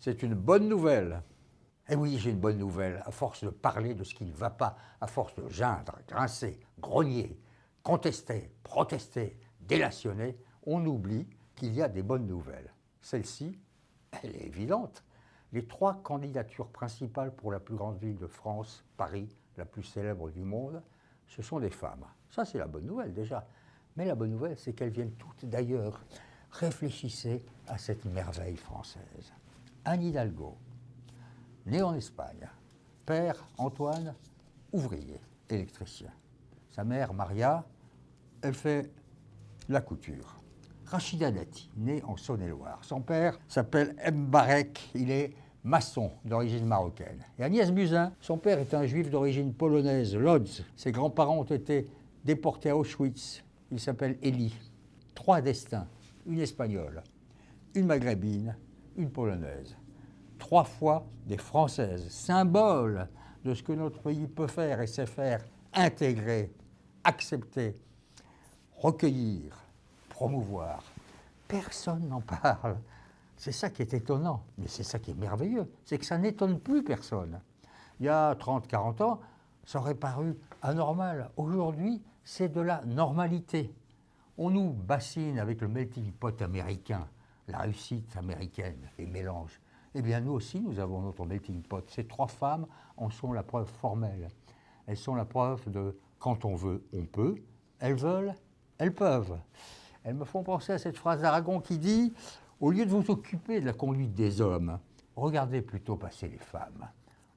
C'est une bonne nouvelle. Eh oui, j'ai une bonne nouvelle. À force de parler de ce qui ne va pas, à force de geindre, grincer, grogner, contester, protester, délationner, on oublie qu'il y a des bonnes nouvelles. Celle-ci, elle est évidente. Les 3 candidatures principales pour la plus grande ville de France, Paris, la plus célèbre du monde, ce sont des femmes. Ça, c'est la bonne nouvelle déjà. Mais la bonne nouvelle, c'est qu'elles viennent toutes d'ailleurs. Réfléchissez à cette merveille française. Anne Hidalgo, née en Espagne, père Antoine, ouvrier, électricien. Sa mère Maria, elle fait la couture. Rachida Dati, né en Saône-et-Loire. Son père s'appelle Mbarek, il est maçon d'origine marocaine. Et Agnès Buzyn, son père est un juif d'origine polonaise, Lodz. Ses grands-parents ont été déportés à Auschwitz. Il s'appelle Elie. 3 destins, une espagnole, une maghrébine, une polonaise. 3 fois des Françaises, symbole de ce que notre pays peut faire et sait faire, intégrer, accepter, recueillir, promouvoir. Personne n'en parle. C'est ça qui est étonnant, mais c'est ça qui est merveilleux, c'est que ça n'étonne plus personne. Il y a 30, 40 ans, ça aurait paru anormal. Aujourd'hui, c'est de la normalité. On nous bassine avec le melting pot américain, la réussite américaine, les mélanges. Eh bien, nous aussi, nous avons notre melting pot. Ces 3 femmes en sont la preuve formelle. Elles sont la preuve de quand on veut, on peut. Elles veulent, elles peuvent. Elles me font penser à cette phrase d'Aragon qui dit « Au lieu de vous occuper de la conduite des hommes, regardez plutôt passer les femmes.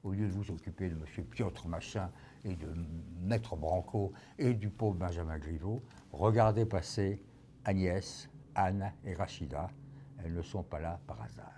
Au lieu de vous occuper de M. Piotr Machin et de Maître Branco et du pauvre Benjamin Griveaux, regardez passer Agnès, Anne et Rachida. Elles ne sont pas là par hasard. »